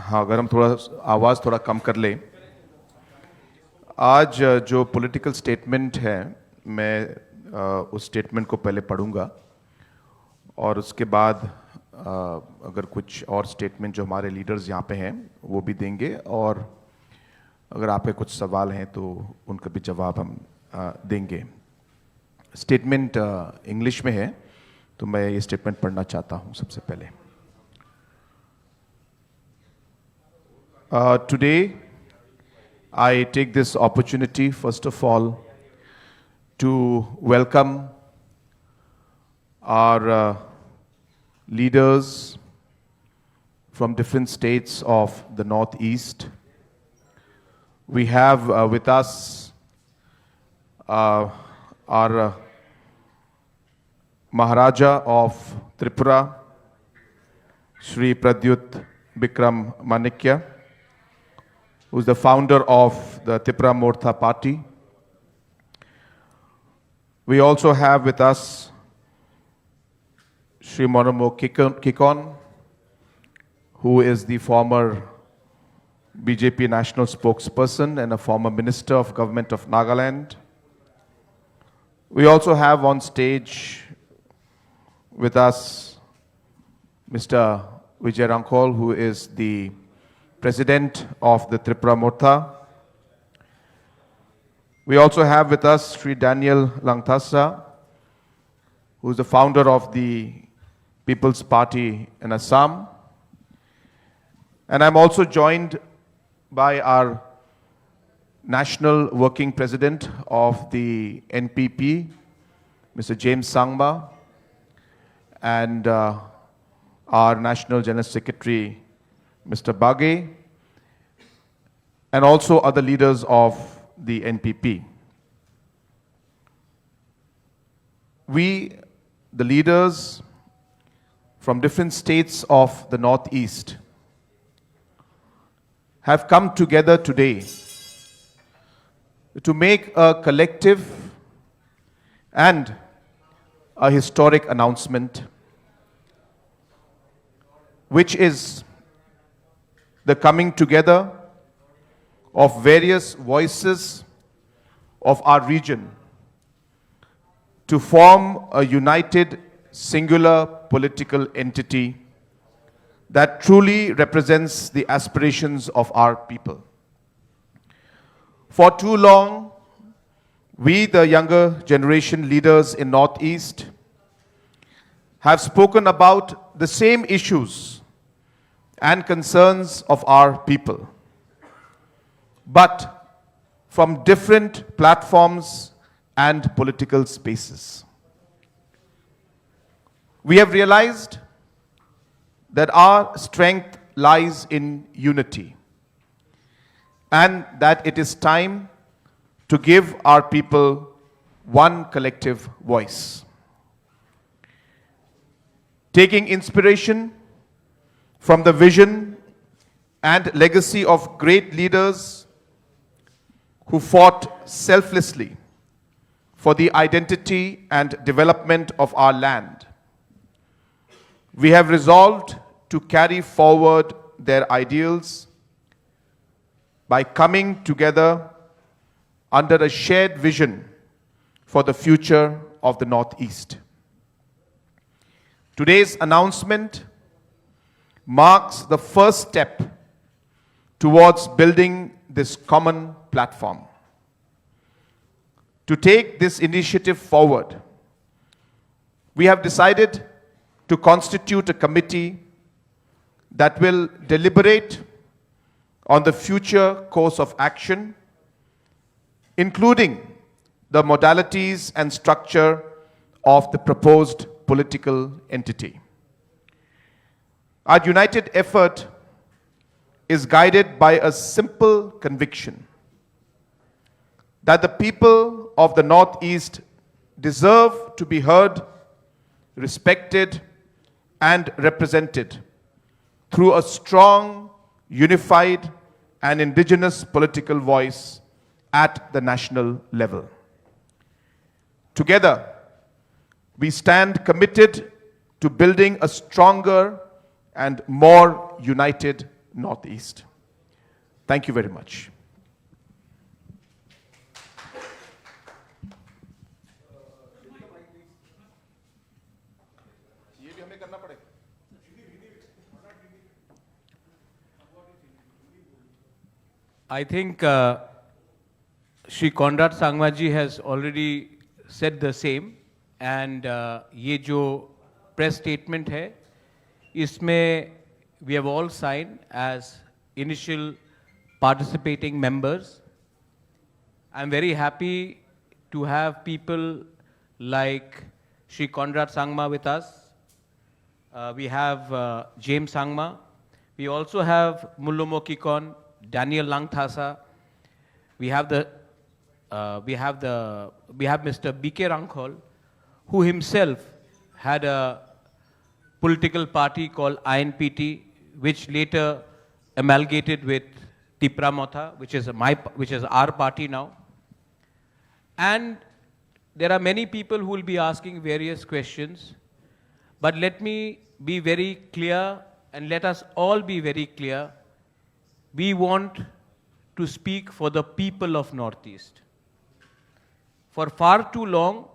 हाँ, अगर हम थोड़ा आवाज़ थोड़ा कम कर लें। आज जो पॉलिटिकल स्टेटमेंट है, मैं उस स्टेटमेंट को पहले पढ़ूंगा और उसके बाद अगर कुछ और स्टेटमेंट जो हमारे लीडर्स यहाँ पे हैं वो भी देंगे, और अगर आपके कुछ सवाल हैं तो उनका भी जवाब हम देंगे। स्टेटमेंट इंग्लिश में है, तो मैं ये स्टेटमेंट पढ़ना चाहता हूँ सबसे पहले। Today, I take this opportunity, first of all, to welcome our leaders from different states of the Northeast. We have with us our Maharaja of Tripura, Shri Pradyut Bikram Manikya, who is the founder of the Tripura Mortha party. We also have with us Shri Monomo Kikon, who is the former BJP national spokesperson and a former minister of government of Nagaland. We also have on stage with us Mr. Vijay Rankol, who is the President of the Tripura Mortha. We also have with us Sri Daniel Langthasa, who is the founder of the People's Party in Assam. And I'm also joined by our National Working President of the NPP, Mr. James Sangma, and our National General Secretary, Mr. Baghe, and also other leaders of the NPP. We, the leaders from different states of the Northeast, have come together today to make a collective and a historic announcement, which is the coming together of various voices of our region to form a united, singular political entity that truly represents the aspirations of our people. For too long, we, the younger generation leaders in Northeast, have spoken about the same issues and concerns of our people, but from different platforms and political spaces. We have realized that our strength lies in unity, and that it is time to give our people one collective voice. Taking inspiration from the vision and legacy of great leaders who fought selflessly for the identity and development of our land, we have resolved to carry forward their ideals by coming together under a shared vision for the future of the Northeast. Today's announcement marks the first step towards building this common platform. To take this initiative forward, we have decided to constitute a committee that will deliberate on the future course of action, including the modalities and structure of the proposed political entity. Our united effort is guided by a simple conviction that the people of the Northeast deserve to be heard, respected, and represented through a strong, unified, and indigenous political voice at the national level. Together, we stand committed to building a stronger and more united Northeast. Thank you very much. I think Shri Conrad Sangma ji has already said the same, and ये जो press statement है, इसमें we have all signed as initial participating members. I'm very happy to have people like Shri Conrad Sangma with us. We have James Sangma. We also have Mullumo Kikon, Daniel Langthasa. We have Mr. B.K. Rangkhol, who himself had a political party called INPT, which later amalgamated with Tipra Motha, which is our party now. And there are many people who will be asking various questions, but let me be very clear, and let us all be very clear. We want to speak for the people of Northeast. For far too long,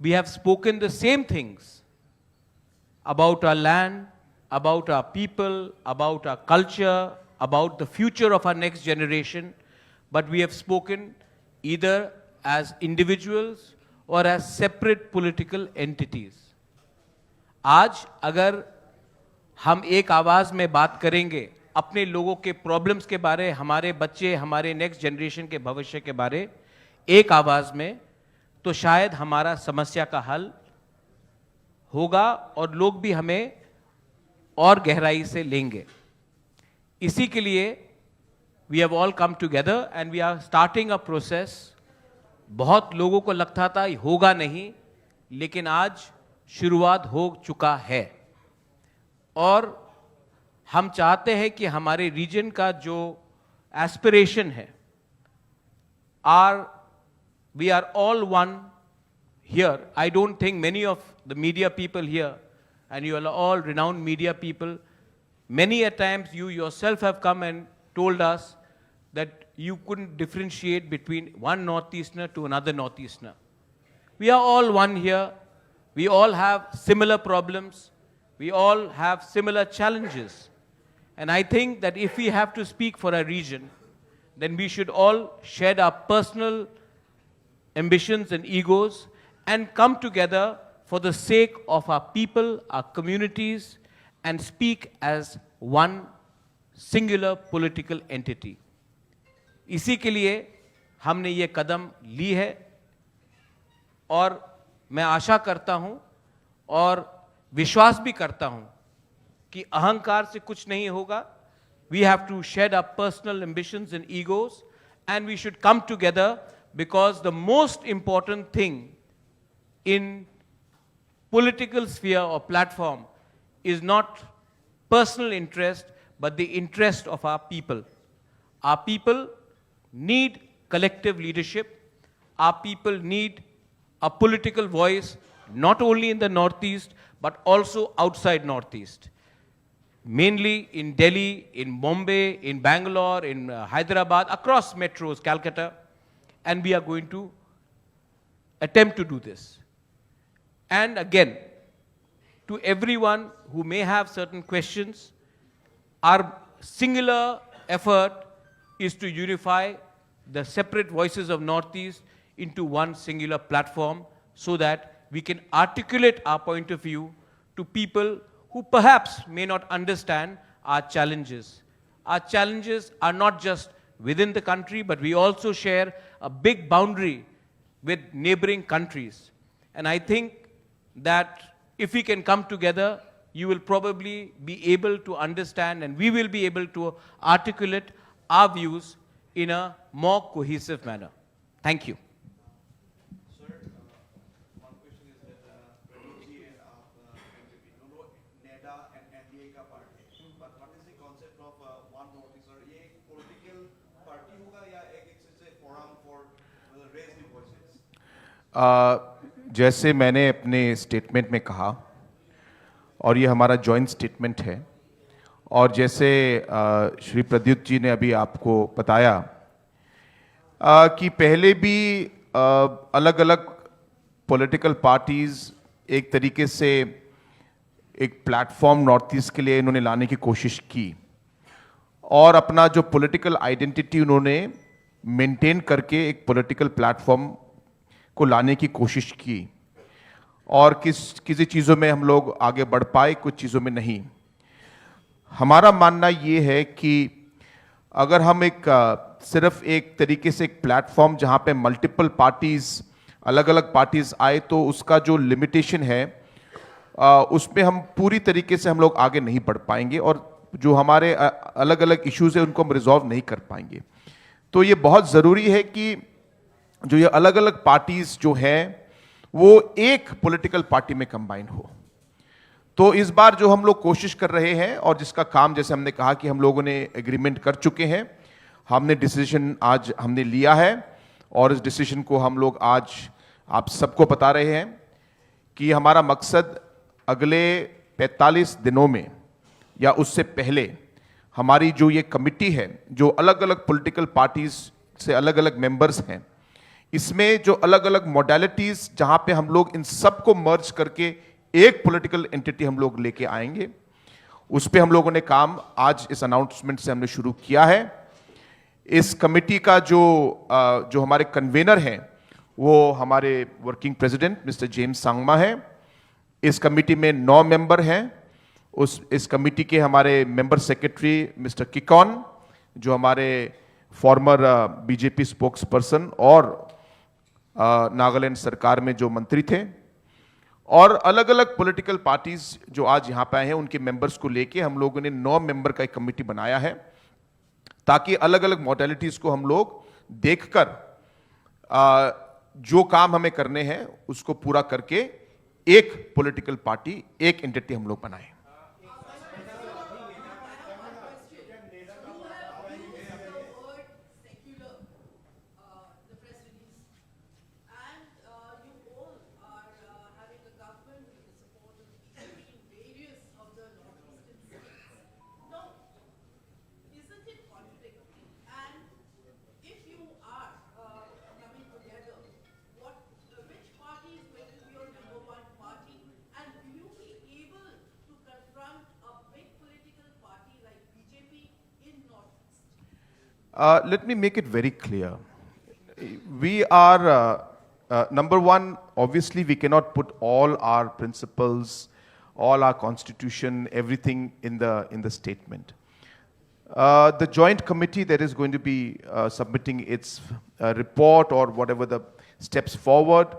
we have spoken the same things about our land, about our people, about our culture, about the future of our next generation, but we have spoken either as individuals or as separate political entities. आज अगर हम एक आवाज़ में बात करेंगे अपने लोगों के प्रॉब्लम्स के बारे, हमारे बच्चे, हमारे नेक्स्ट जनरेशन के भविष्य के बारे एक आवाज़ में, तो शायद हमारा समस्या का हल होगा और लोग भी हमें और गहराई से लेंगे. इसी के लिए we have all come together and we are starting a process. बहुत लोगों को लगता था होगा नहीं, लेकिन आज शुरुआत हो चुका है और हम चाहते हैं कि हमारे रीजन का जो एस्पिरेशन है, we are all one here. I don't think many of the media people here, and you are all renowned media people, many a times you yourself have come and told us that you couldn't differentiate between one Northeasterner to another Northeasterner. We are all one here. We all have similar problems. We all have similar challenges. And I think that if we have to speak for a region, then we should all shed our personal ambitions and egos and come together for the sake of our people, our communities, and speak as one singular political entity. इसी के लिए हमने ये कदम ली है और मैं आशा करता हूं और विश्वास भी करता हूं कि अहंकार से कुछ नहीं होगा. We have to shed our personal ambitions and egos, and we should come together, because the most important thing in political sphere or platform is not personal interest, but the interest of our people. Our people need collective leadership. Our people need a political voice, not only in the Northeast, but also outside Northeast. Mainly in Delhi, in Bombay, in Bangalore, in Hyderabad, across metros, Calcutta, and we are going to attempt to do this. And again, to everyone who may have certain questions, our singular effort is to unify the separate voices of Northeast into one singular platform so that we can articulate our point of view to people who perhaps may not understand our challenges. Our challenges are not just within the country, but we also share a big boundary with neighboring countries. And I think that if we can come together, you will probably be able to understand, and we will be able to articulate our views in a more cohesive manner. Thank you. जैसे मैंने अपने statement में कहा, और ये हमारा joint statement है, और जैसे श्री प्रद्युत जी ने अभी आपको बताया कि पहले भी अलग अलग पॉलिटिकल पार्टीज एक तरीके से एक प्लेटफॉर्म नॉर्थ ईस्ट के लिए इन्होंने लाने की कोशिश की और अपना जो पॉलिटिकल आइडेंटिटी उन्होंने मेंटेन करके एक पॉलिटिकल प्लेटफॉर्म को लाने की कोशिश की और किसी चीज़ों में हम लोग आगे बढ़ पाए, कुछ चीज़ों में नहीं। हमारा मानना ये है कि अगर हम सिर्फ एक तरीके से एक प्लेटफॉर्म जहां पे मल्टीपल पार्टीज अलग अलग पार्टीज आए तो उसका जो लिमिटेशन है उसमें हम पूरी तरीके से हम लोग आगे नहीं बढ़ पाएंगे और जो हमारे अलग अलग इश्यूज है उनको हम रिजॉल्व नहीं कर पाएंगे। तो ये बहुत ज़रूरी है कि जो ये अलग अलग पार्टीज जो हैं वो एक पॉलिटिकल पार्टी में कंबाइन हो। तो इस बार जो हम लोग कोशिश कर रहे हैं और जिसका काम जैसे हमने कहा कि हम लोगों ने एग्रीमेंट कर चुके हैं, हमने डिसीजन आज हमने लिया है और इस डिसीजन को हम लोग आज आप सबको बता रहे हैं कि हमारा मकसद अगले 45 दिनों में या उससे पहले हमारी जो ये कमिटी है जो अलग अलग पॉलिटिकल पार्टीज से अलग अलग मेंबर्स हैं, इसमें जो अलग अलग मॉडलिटीज जहां पे हम लोग इन सबको मर्ज करके एक पॉलिटिकल एंटिटी हम लोग लेके आएंगे, उस पे हम लोगों ने काम आज इस अनाउंसमेंट से हमने शुरू किया है। इस कमेटी का जो हमारे कन्वेनर हैं वो हमारे working president mister James Sangma है। इस कमेटी में 9 मेंबर हैं। इस कमेटी के हमारे मेंबर सेक्रेटरी मिस्टर किकॉन जो हमारे फॉर्मर बीजेपी स्पोक्स पर्सन और नागालैंड सरकार में जो मंत्री थे, और अलग अलग पॉलिटिकल पार्टीज जो आज यहां पे आए हैं उनके मेंबर्स को लेके हम लोगों ने 9 मेंबर का एक कमेटी बनाया है ताकि अलग अलग मॉडलिटीज को हम लोग देखकर जो काम हमें करने हैं उसको पूरा करके एक पॉलिटिकल पार्टी, एक एंटिटी हम लोग बनाएं। Let me make it very clear. We are, number one, obviously we cannot put all our principles, all our constitution, everything in the statement. The joint committee that is going to be submitting its report or whatever the steps forward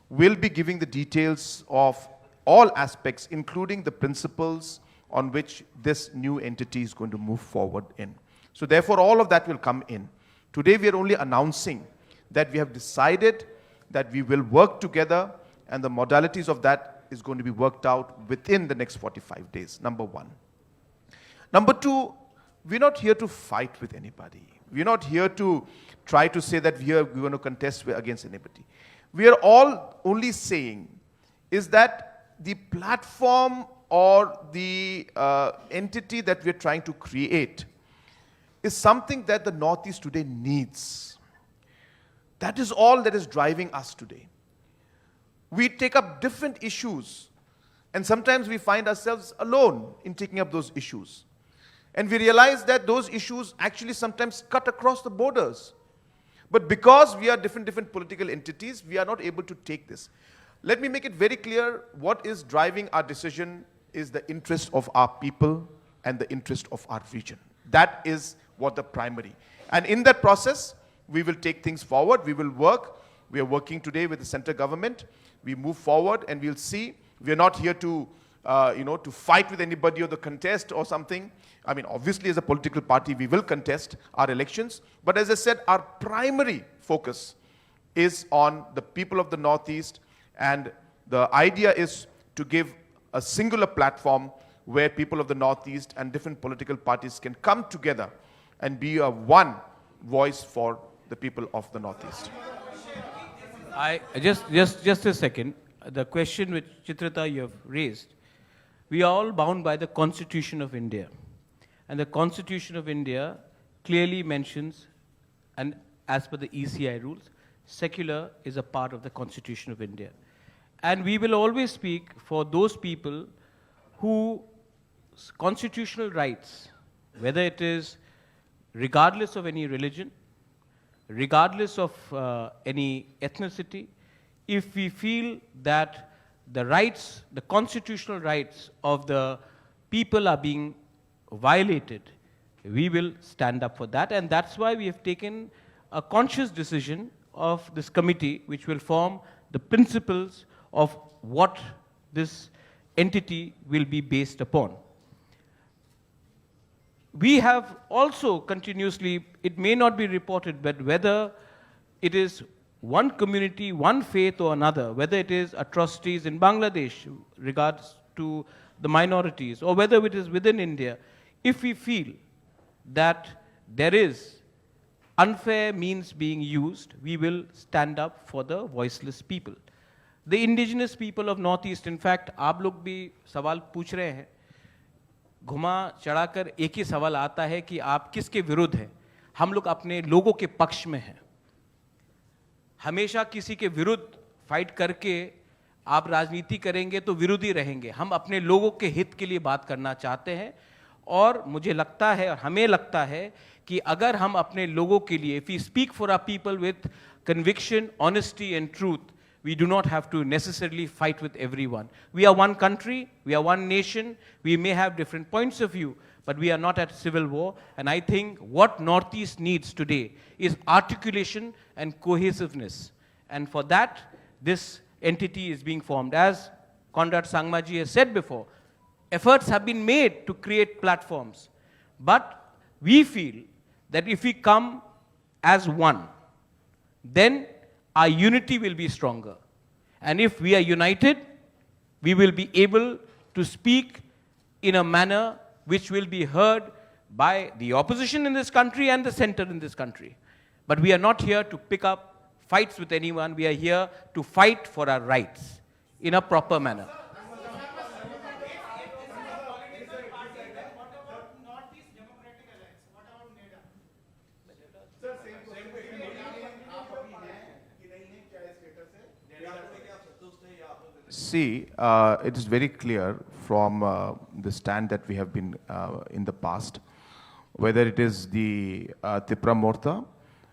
will be giving the details of all aspects, including the principles on which this new entity is going to move forward in. So therefore, all of that will come in. Today, we are only announcing that we have decided that we will work together and the modalities of that is going to be worked out within the next 45 days, number one. Number two, we're not here to fight with anybody. We're not here to try to say that we're going to contest against anybody. We are all only saying is that the platform or the entity that we're trying to create is something that the Northeast today needs. That is all that is driving us today. We take up different issues, and sometimes we find ourselves alone in taking up those issues. And we realize that those issues actually sometimes cut across the borders. But because we are different political entities, we are not able to take this. Let me make it very clear, what is driving our decision is the interest of our people and the interest of our region. That is what the primary. And in that process, we will take things forward. We will work. We are working today with the central government. We move forward and we'll see. We are not here to, to fight with anybody or the contest or something. I mean, obviously as a political party, we will contest our elections. But as I said, our primary focus is on the people of the Northeast. And the idea is to give a singular platform where people of the Northeast and different political parties can come together and be a one voice for the people of the Northeast. Just a second. The question which Chitrata you have raised, we are all bound by the Constitution of India. And the Constitution of India clearly mentions, and as per the ECI rules, secular is a part of the Constitution of India. And we will always speak for those people whose constitutional rights, whether it is regardless of any religion, regardless of any ethnicity, if we feel that the rights, the constitutional rights of the people are being violated, we will stand up for that. And that's why we have taken a conscious decision of this committee, which will form the principles of what this entity will be based upon. We have also continuously, it may not be reported, but whether it is one community, one faith or another, whether it is atrocities in Bangladesh regards to the minorities, or whether it is within India, if we feel that there is unfair means being used, we will stand up for the voiceless people. The indigenous people of Northeast, in fact, आप लोग भी सवाल पूछ रहे हैं, घुमा चढ़ाकर एक ही सवाल आता है कि आप किसके विरुद्ध हैं? हम लोग अपने लोगों के पक्ष में हैं। हमेशा किसी के विरुद्ध फाइट करके आप राजनीति करेंगे तो विरोधी रहेंगे। हम अपने लोगों के हित के लिए बात करना चाहते हैं, और मुझे लगता है और हमें लगता है कि अगर हम अपने लोगों के लिए, if we speak for our people with conviction, honesty and truth, we do not have to necessarily fight with everyone. We are one country, we are one nation, we may have different points of view, but we are not at civil war. And I think what Northeast needs today is articulation and cohesiveness. And for that, this entity is being formed. As Conrad Sangmaji has said before, efforts have been made to create platforms. But we feel that if we come as one, then our unity will be stronger. And if we are united, we will be able to speak in a manner which will be heard by the opposition in this country and the center in this country. But we are not here to pick up fights with anyone. We are here to fight for our rights in a proper manner. See, it is very clear from the stand that we have been in the past, whether it is the Tipra Morta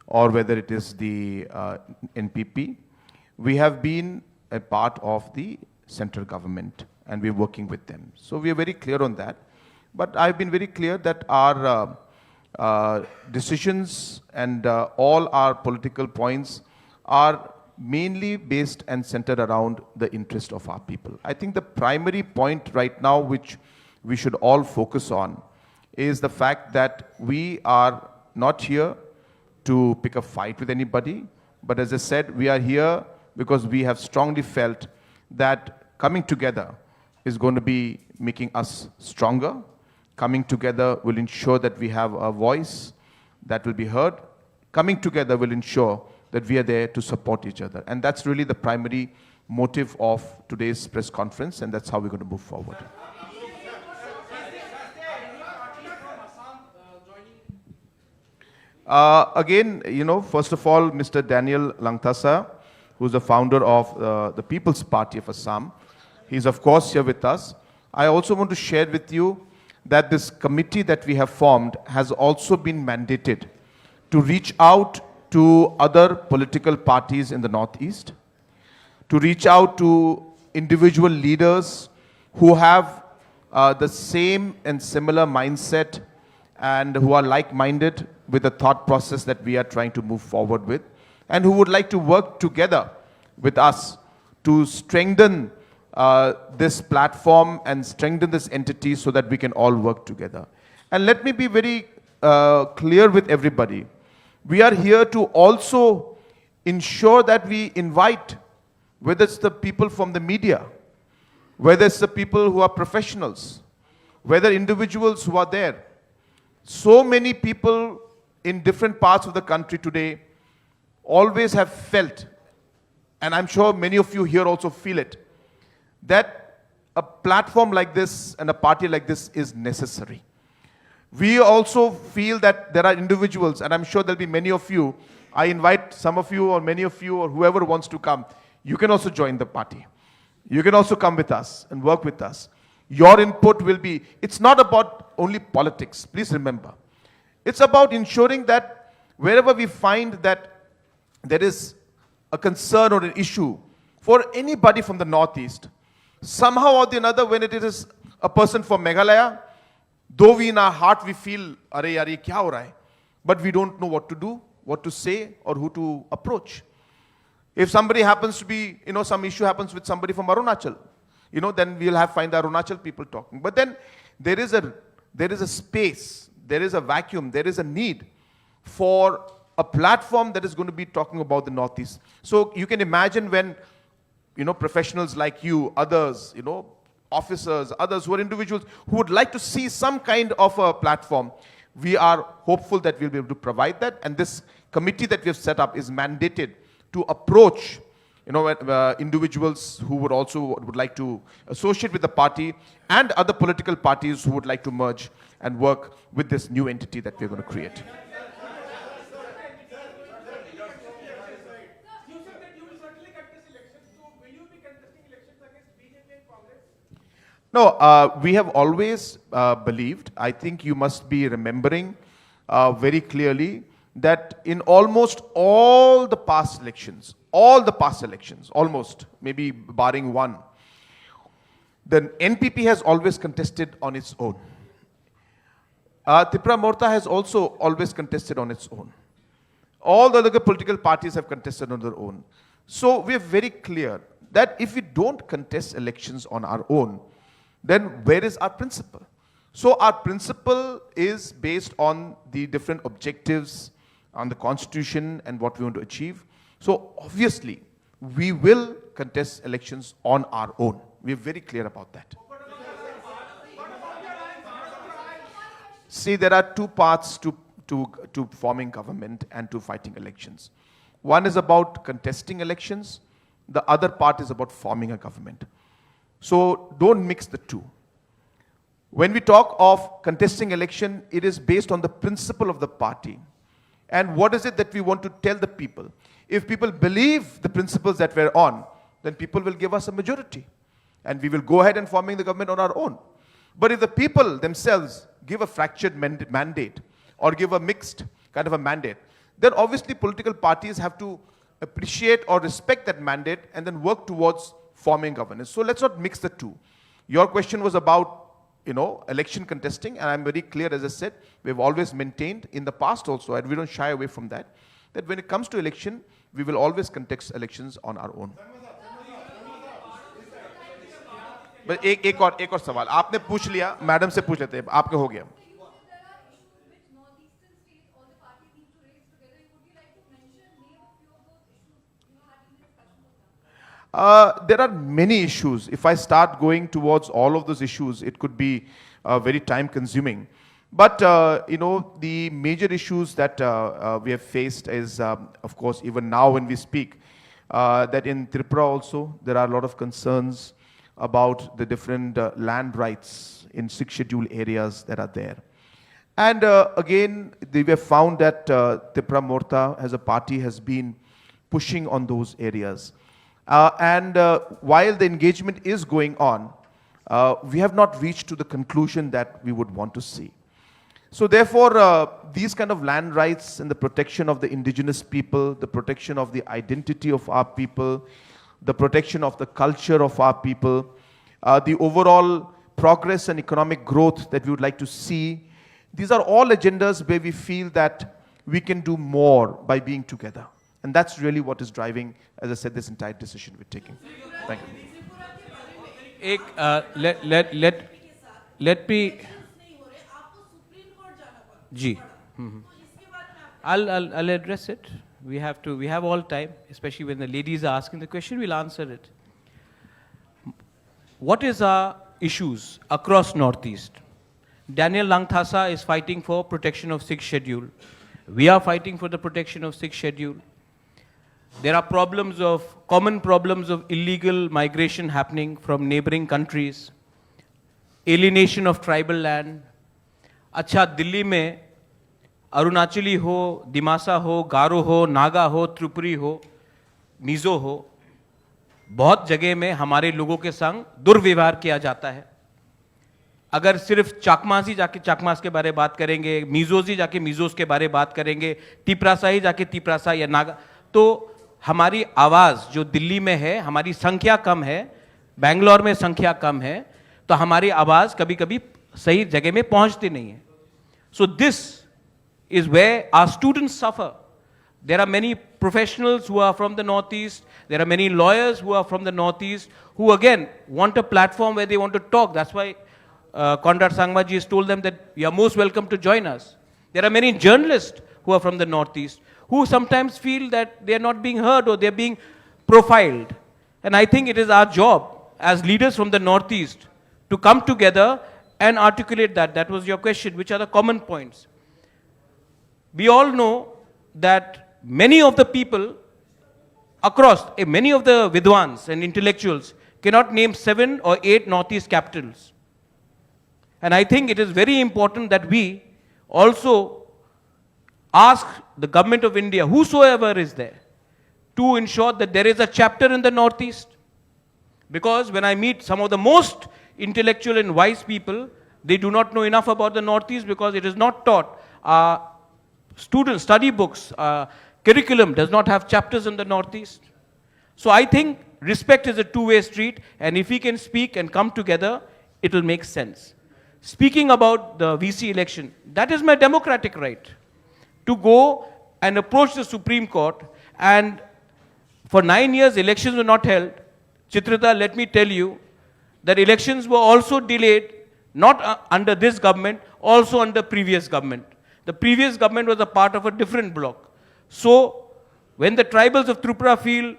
or whether it is the NPP, we have been a part of the central government and we're working with them. So we are very clear on that. But I've been very clear that our decisions and all our political points are mainly based and centered around the interest of our people. I think the primary point right now which we should all focus on is the fact that we are not here to pick a fight with anybody, but as I said, we are here because we have strongly felt that coming together is going to be making us stronger. Coming together will ensure that we have a voice that will be heard. Coming together will ensure that we are there to support each other. And that's really the primary motive of today's press conference, and that's how we're going to move forward. Again, you know, first of all, Mr. Daniel Langthasa, who's the founder of the People's Party of Assam, he's of course here with us. I also want to share with you that this committee that we have formed has also been mandated to reach out to other political parties in the Northeast, to reach out to individual leaders who have the same and similar mindset and who are like-minded with the thought process that we are trying to move forward with, and who would like to work together with us to strengthen this platform and strengthen this entity so that we can all work together. And let me be very clear with everybody. We are here to also ensure that we invite, whether it's the people from the media, whether it's the people who are professionals, whether individuals who are there. So many people in different parts of the country today always have felt, and I'm sure many of you here also feel it, that a platform like this and a party like this is necessary. We also feel that there are individuals, and I'm sure there'll be many of you. I invite some of you or many of you or whoever wants to come. You can also join the party. You can also come with us and work with us. Your input will be, it's not about only politics, please remember. It's about ensuring that wherever we find that there is a concern or an issue for anybody from the Northeast, somehow or the another, when it is a person from Meghalaya, though we in our heart we feel, "Are yaar, ye kya ho raha hai?" But we don't know what to do, what to say, or who to approach. If somebody happens to be, some issue happens with somebody from Arunachal, then we'll find the Arunachal people talking. But then there is a space, there is a vacuum, there is a need for a platform that is going to be talking about the Northeast. So you can imagine when, professionals like you, others, officers, others who are individuals who would like to see some kind of a platform, we are hopeful that we'll be able to provide that. And this committee that we have set up is mandated to approach individuals who would like to associate with the party and other political parties who would like to merge and work with this new entity that we're going to create. No, we have always believed, I think you must be remembering very clearly, that in almost all the past elections, almost, maybe barring one, the NPP has always contested on its own. Tripura Morta has also always contested on its own. All the other political parties have contested on their own. So we are very clear that if we don't contest elections on our own, then where is our principle? So our principle is based on the different objectives, on the constitution and what we want to achieve. So obviously, we will contest elections on our own. We are very clear about that. See, there are two paths to forming government and to fighting elections. One is about contesting elections. The other part is about forming a government. So don't mix the two. When we talk of contesting election, it is based on the principle of the party. And what is it that we want to tell the people? If people believe the principles that we're on, then people will give us a majority. And we will go ahead and forming the government on our own. But if the people themselves give a fractured mandate or give a mixed kind of a mandate, then obviously political parties have to appreciate or respect that mandate and then work towards forming governance. So let's not mix the two. Your question was about, election contesting, and I'm very clear, as I said, we've always maintained in the past also, and we don't shy away from that, that when it comes to election, we will always contest elections on our own. But एक और सवाल आपने पूछ लिया, madam से पूछ लेते हैं, आपके हो गया. There are many issues. If I start going towards all of those issues, it could be very time consuming. But, the major issues that we have faced is, of course, even now when we speak, that in Tripura also, there are a lot of concerns about the different land rights in 6 scheduled areas that are there. And again, we have found that Tripura Morta as a party has been pushing on those areas. While the engagement is going on, we have not reached to the conclusion that we would want to see. So therefore, these kind of land rights and the protection of the indigenous people, the protection of the identity of our people, the protection of the culture of our people, the overall progress and economic growth that we would like to see, these are all agendas where we feel that we can do more by being together. And that's really what is driving, as I said, this entire decision we're taking. Thank you. Let me. Ji. I'll address it. We have all time, especially when the ladies are asking the question, we'll answer it. What is our issues across Northeast? Daniel Langthasa is fighting for protection of 6th schedule. We are fighting for the protection of 6th schedule. There are common problems of illegal migration happening from neighboring countries, alienation of tribal land, अच्छा दिल्ली में अरुणाचली हो, दिमासा हो, गारो हो, नागा हो, त्रिपुरी हो, मिजो हो, बहुत जगह में हमारे लोगों के संग दुर्व्यवहार किया जाता है। अगर सिर्फ चाकमास ही जाके चाकमास के बारे में बात करेंगे, मिजोज ही जाके मिजोज के बारे में बात करेंगे, तिपरासा ही जाके तिपरासा या नागा, तो हमारी आवाज जो दिल्ली में है, हमारी संख्या कम है, बेंगलोर में संख्या कम है, तो हमारी आवाज कभी कभी सही जगह में पहुंचती नहीं है। So this is where our students suffer. There are many professionals who are from the Northeast. There are many lawyers who are from the Northeast who again want a platform where they want to talk. That's why Conrad Sangmaji has told them that you are most welcome to join us. There are many journalists who are from the Northeast who sometimes feel that they are not being heard or they are being profiled. And I think it is our job as leaders from the Northeast to come together and articulate that. That was your question. Which are the common points? We all know that many of the people across, many of the Vidwans and intellectuals cannot name 7 or 8 Northeast capitals. And I think it is very important that we also ask the government of India, whosoever is there, to ensure that there is a chapter in the Northeast. Because when I meet some of the most intellectual and wise people, they do not know enough about the Northeast because it is not taught. Students, study books, curriculum does not have chapters in the Northeast. So I think respect is a two-way street, and if we can speak and come together, it will make sense. Speaking about the VC election, that is my democratic right to go and approach the Supreme Court, and for 9 years elections were not held. Chitrita, let me tell you that elections were also delayed, not under this government, also under previous government. The previous government was a part of a different bloc. So, when the tribals of Tripura feel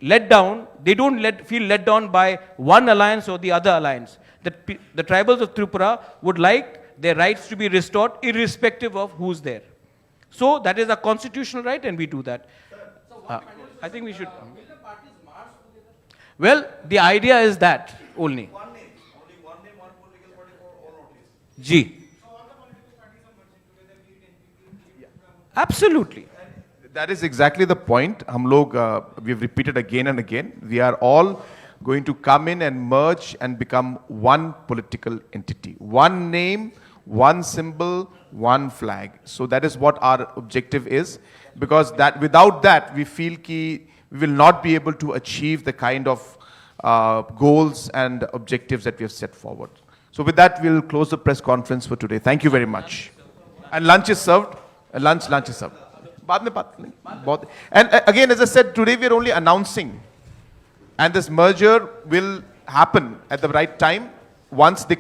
let down, they don't feel let down by one alliance or the other alliance. The tribals of Tripura would like their rights to be restored irrespective of who's there. So, that is a constitutional right and we do that. I think we should. Well, the idea is that only. Only one name, one political party for all Northeast. G. Absolutely. That is exactly the point. We've repeated again and again. We are all going to come in and merge and become one political entity. One name, one symbol, one flag. So that is what our objective is. Because that without that, we feel we will not be able to achieve the kind of goals and objectives that we have set forward. So with that, we'll close the press conference for today. Thank you very much. And lunch is served. Lunch is served. And again, as I said, today we are only announcing. And this merger will happen at the right time once they